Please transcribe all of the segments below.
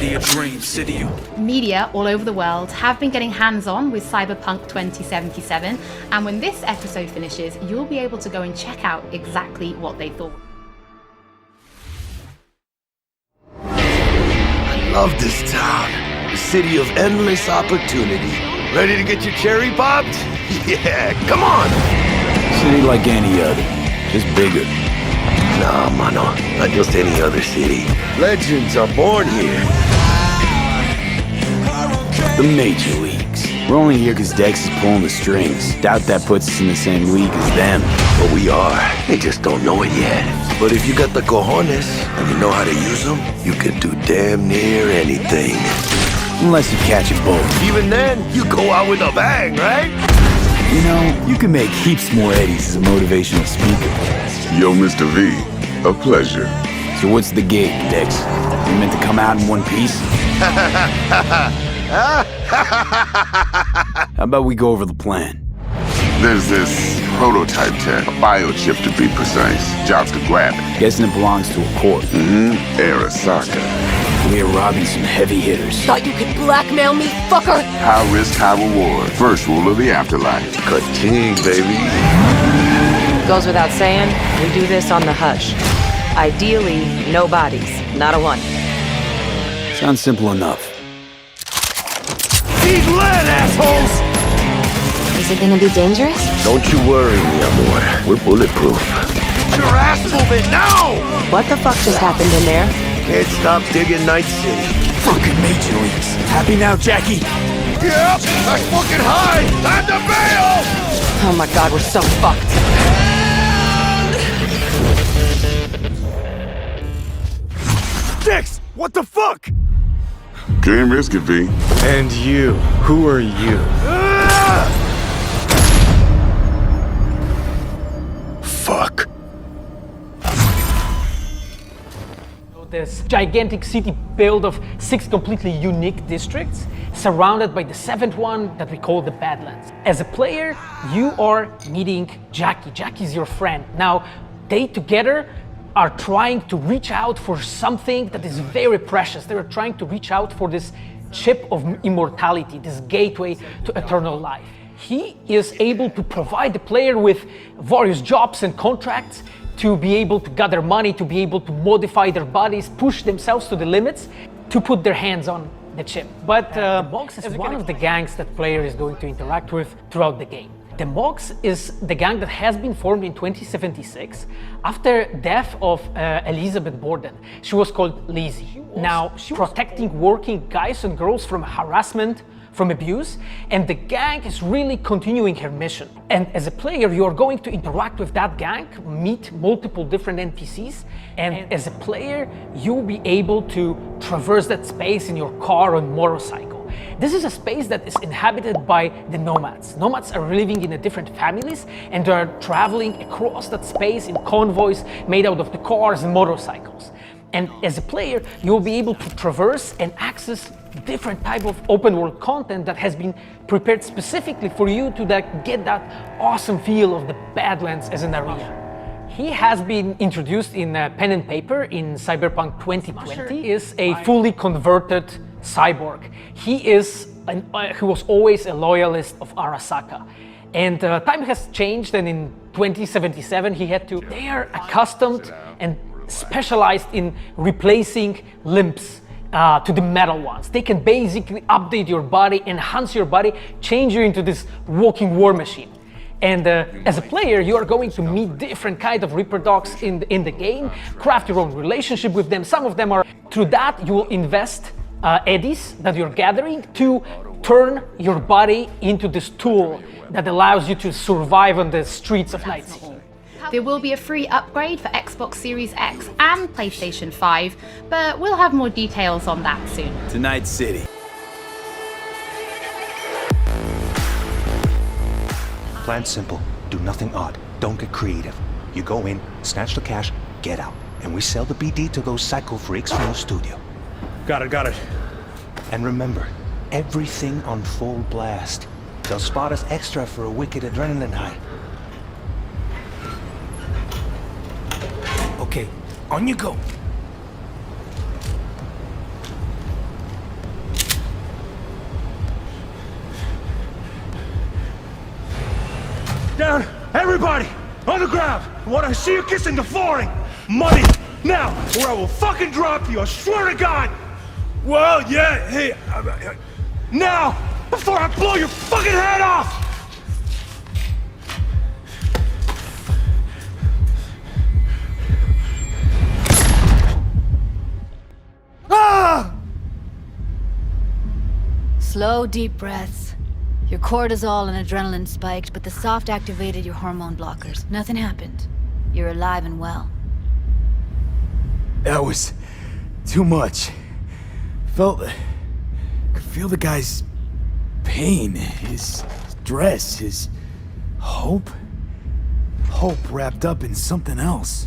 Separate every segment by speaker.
Speaker 1: city of dreams, city of...
Speaker 2: Media all over the world have been getting hands-on with Cyberpunk 2077, and when this episode finishes, you'll be able to go and check out exactly what they thought.
Speaker 3: I love this town. The city of endless opportunity. Ready to get your cherry popped? Yeah, come on!
Speaker 4: City like any other, just bigger.
Speaker 3: Nah, mano, not just any other city. Legends are born here.
Speaker 4: The major leagues. We're only here because Dex is pulling the strings. Doubt that puts us in the same league as them.
Speaker 3: But we are. They just don't know it yet. But if you got the cojones and you know how to use them, you can do damn near anything.
Speaker 4: Unless you catch a bullet.
Speaker 3: Even then, you go out with a bang, right?
Speaker 4: You know, you can make heaps more eddies as a motivational speaker.
Speaker 5: Yo, Mr. V, a pleasure.
Speaker 4: So what's the gig, Dex? You meant to come out in one piece? How about we go over the plan?
Speaker 5: There's this prototype tech, a biochip to be precise. Jobs to grab it.
Speaker 4: Guessing it belongs to a court.
Speaker 5: Arasaka.
Speaker 4: We are robbing some heavy hitters.
Speaker 6: Thought you could blackmail me, fucker?
Speaker 5: High risk, high reward. First rule of the afterlife.
Speaker 3: Ka-ting, baby.
Speaker 6: Goes without saying, we do this on the hush. Ideally, no bodies, not a one.
Speaker 4: Sounds simple enough.
Speaker 3: Eat lead, assholes!
Speaker 7: Is it gonna be dangerous?
Speaker 3: Don't you worry, mi amor. We're bulletproof. Your ass moving now!
Speaker 6: What the fuck just happened in there?
Speaker 3: Can't stop digging Night City.
Speaker 4: Fucking major leagues. Happy now, Jackie?
Speaker 3: Yep, that's fucking high! Time to bail!
Speaker 6: Oh my god, we're so fucked.
Speaker 3: Dix, what the fuck?
Speaker 5: Can't risk it, V.
Speaker 8: And you, who are you?
Speaker 3: Fuck.
Speaker 9: This gigantic city built of 6 completely unique districts, surrounded by the 7th one that we call the Badlands. As a player, you are meeting Jackie. Jackie's your friend. Now, they together are trying to reach out for something that is very precious. They are trying to reach out for this chip of immortality, this gateway to eternal life. He is able to provide the player with various jobs and contracts to be able to gather money, to be able to modify their bodies, push themselves to the limits, to put their hands on the chip. But the Mogs is one of the gangs that player is going to interact with throughout the game. The Mogs is the gang that has been formed in 2076 after death of Elizabeth Borden. She was called Lizzie. Now, protecting working guys and girls from harassment, from abuse, and the gang is really continuing her mission. And as a player, you are going to interact with that gang, meet multiple different NPCs, and as a player, you'll be able to traverse that space in your car or motorcycle. This is a space that is inhabited by the nomads. Nomads are living in different families, and they are traveling across that space in convoys made out of the cars and motorcycles. And as a player, you'll be able to traverse and access different type of open world content that has been prepared specifically for you to get that awesome feel of the Badlands as an arena. He has been introduced in pen and paper in Cyberpunk 2020. He is a fully converted cyborg. He was always a loyalist of Arasaka. And time has changed, and in 2077 they are accustomed and specialized in replacing limbs to the metal ones. They can basically update your body, enhance your body, change you into this walking war machine. And as a player, you are going to meet different kind of Reaper dogs in the game, craft your own relationship with them. Some of them are, through that you will invest eddies that you're gathering to turn your body into this tool that allows you to survive on the streets of Night City.
Speaker 2: There will be a free upgrade for Xbox Series X and PlayStation 5, but we'll have more details on that soon.
Speaker 4: To Night City.
Speaker 10: Plan simple. Do nothing odd. Don't get creative. You go in, snatch the cash, get out. And we sell the BD to those psycho freaks from the studio.
Speaker 8: Got it.
Speaker 10: And remember, everything on full blast. They'll spot us extra for a wicked adrenaline high. Okay, on you go.
Speaker 8: Everybody, on the ground! I want to see you kissing the flooring! Money! Now, or I will fucking drop you, I swear to God! Well, yeah, hey, now! Before I blow your fucking head off! Ah!
Speaker 1: Slow, deep breaths. Your cortisol and adrenaline spiked, but the soft activated your hormone blockers. Nothing happened. You're alive and well.
Speaker 4: That was too much. Could feel the guy's pain, his stress, his hope. Hope wrapped up in something else.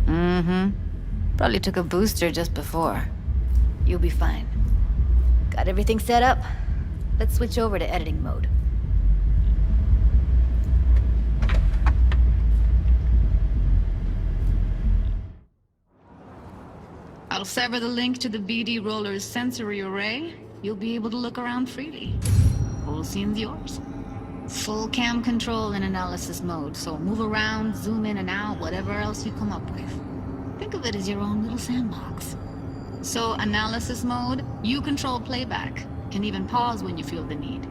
Speaker 1: Mm-hmm. Probably took a booster just before. You'll be fine. Got everything set up? Let's switch over to editing mode.
Speaker 11: I'll sever the link to the BD Roller's sensory array. You'll be able to look around freely. Whole scene's yours. Full cam control in analysis mode, so move around, zoom in and out, whatever else you come up with. Think of it as your own little sandbox. So, analysis mode, you control playback. Can even pause when you feel the need.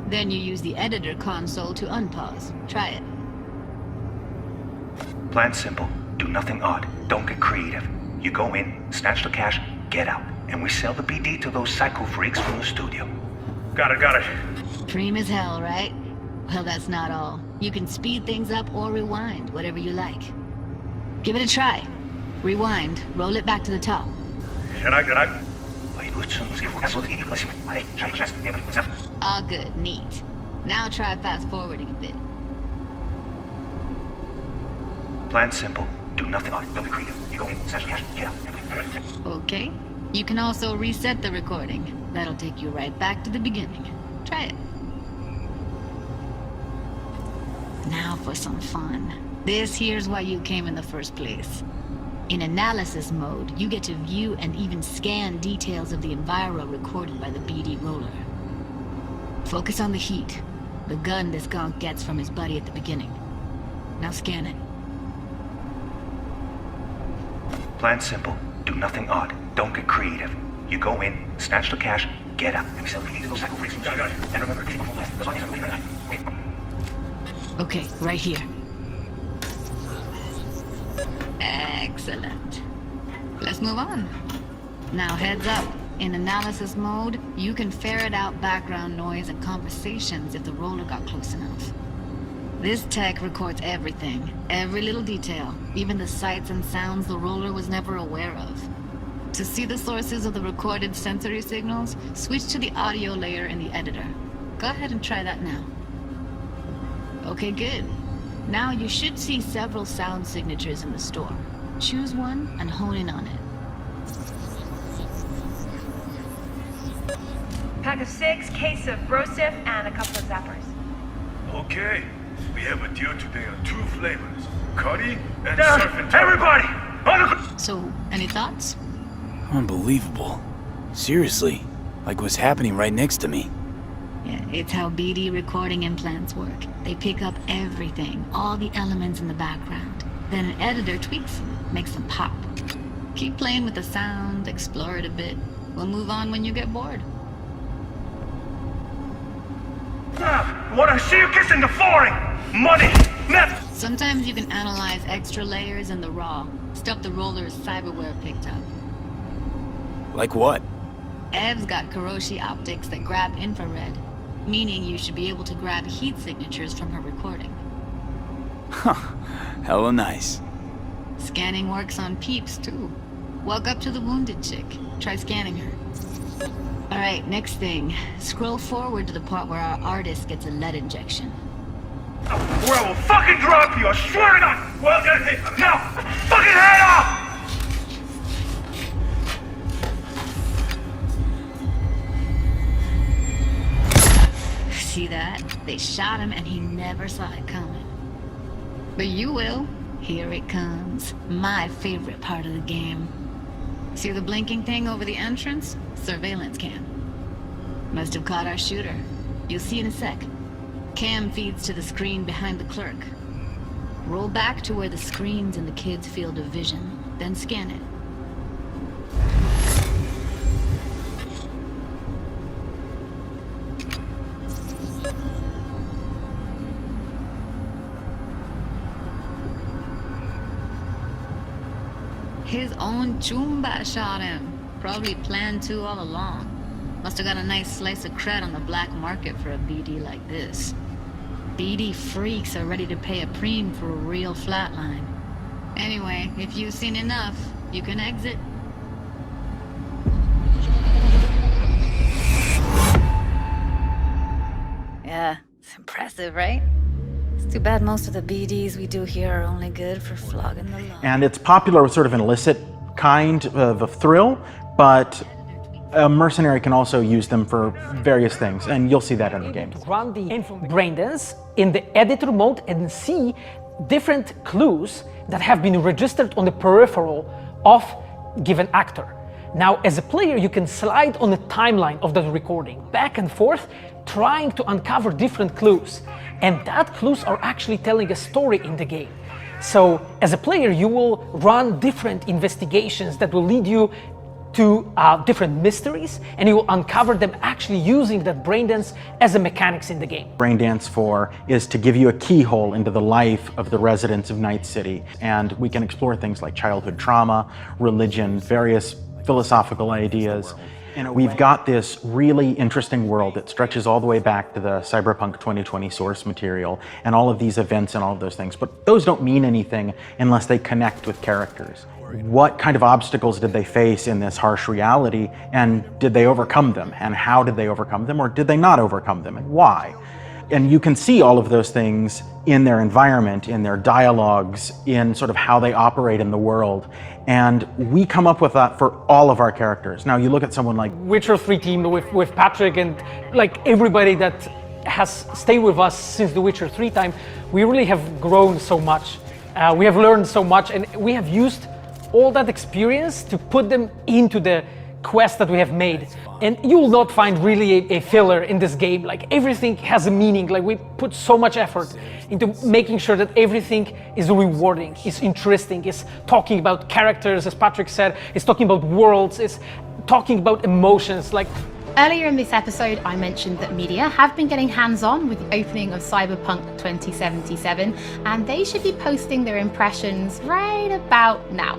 Speaker 11: Then you use the editor console to unpause. Try it.
Speaker 10: Plan simple. Do nothing odd. Don't get creative. You go in, snatch the cash, get out. And we sell the BD to those psycho freaks from the studio.
Speaker 8: Got it.
Speaker 11: Dream as hell, right? Well, that's not all. You can speed things up or rewind, whatever you like. Give it a try. Rewind, roll it back to the top.
Speaker 8: Can I?
Speaker 11: All good, neat. Now try fast forwarding a bit.
Speaker 10: Plan simple. Do nothing odd. Don't be creative. You go in, snatch the cash, get out.
Speaker 11: Okay. You can also reset the recording. That'll take you right back to the beginning. Try it. Now for some fun. This here's why you came in the first place. In analysis mode, you get to view and even scan details of the enviro recorded by the BD Roller. Focus on the heat, the gun this gonk gets from his buddy at the beginning. Now scan it.
Speaker 10: Plan simple. Do nothing odd. Don't get creative. You go in, snatch the cash, get out. And we sell the BD to those psycho freaks from the studio. And remember, keep on left.
Speaker 11: Okay, right here. Excellent. Let's move on. Now heads up. In analysis mode, you can ferret out background noise and conversations if the roller got close enough. This tech records everything, every little detail, even the sights and sounds the roller was never aware of. To see the sources of the recorded sensory signals, switch to the audio layer in the editor. Go ahead and try that now. Okay, good. Now you should see several sound signatures in the store. Choose one and hone in on it.
Speaker 12: Pack of 6, case of Brosif, and a couple of zappers.
Speaker 8: Okay. We have a deal today on 2 flavors. Cuddy and surf and everybody!
Speaker 11: So, any thoughts?
Speaker 4: Unbelievable. Seriously. Like what's happening right next to me.
Speaker 11: Yeah, it's how BD recording implants work. They pick up everything, all the elements in the background. Then an editor tweaks them, makes them pop. Keep playing with the sound, explore it a bit. We'll move on when you get bored.
Speaker 8: Wanna see you kissing the flooring! Money! Net!
Speaker 11: Sometimes you can analyze extra layers in the raw, stuff the roller's cyberware picked up.
Speaker 4: Like what?
Speaker 11: Ev's got Kiroshi optics that grab infrared, meaning you should be able to grab heat signatures from her recording.
Speaker 4: Huh. Hella nice.
Speaker 11: Scanning works on peeps, too. Walk up to the wounded chick. Try scanning her. Alright, next thing. Scroll forward to the part where our artist gets a lead injection.
Speaker 8: Or I will fucking drop you, I swear to God! Well, now! Fucking head off!
Speaker 11: See that? They shot him and he never saw it coming. But you will. Here it comes. My favorite part of the game. See the blinking thing over the entrance? Surveillance cam. Must have caught our shooter. You'll see in a sec. Cam feeds to the screen behind the clerk. Roll back to where the screen's in the kid's field of vision, then scan it. His own Chumba shot him. Probably planned to all along. Must have got a nice slice of cred on the black market for a BD like this. BD freaks are ready to pay a preem for a real flatline. Anyway, if you've seen enough, you can exit.
Speaker 1: Yeah, it's impressive, right? It's too bad most of the BDs we do here are only good for flogging the law.
Speaker 13: And it's popular with sort of an illicit kind of a thrill, but a mercenary can also use them for various things, and you'll see that in the game.
Speaker 9: Run the braindance in the editor mode and see different clues that have been registered on the peripheral of given actor. Now, as a player, you can slide on the timeline of that recording, back and forth, trying to uncover different clues. And that clues are actually telling a story in the game. So, as a player, you will run different investigations that will lead you to different mysteries, and you will uncover them actually using that braindance as a mechanics in the game.
Speaker 13: Braindance 4 is to give you a keyhole into the life of the residents of Night City, and we can explore things like childhood trauma, religion, various philosophical ideas. And we've got this really interesting world that stretches all the way back to the Cyberpunk 2020 source material and all of these events and all of those things, but those don't mean anything unless they connect with characters. What kind of obstacles did they face in this harsh reality, and did they overcome them? And how did they overcome them, or did they not overcome them, and why? And you can see all of those things in their environment, in their dialogues, in sort of how they operate in the world. And we come up with that for all of our characters. Now you look at someone like
Speaker 9: Witcher 3 team with Patrick and like everybody that has stayed with us since the Witcher 3 time, we really have grown so much. We have learned so much, and we have used all that experience to put them into the quest that we have made. And you will not find really a filler in this game. Like, everything has a meaning. Like, we put so much effort into making sure that everything is rewarding, is interesting, is talking about characters, as Patrick said, is talking about worlds, is talking about emotions. Like,
Speaker 2: earlier in this episode, I mentioned that media have been getting hands-on with the opening of Cyberpunk 2077, and they should be posting their impressions right about now.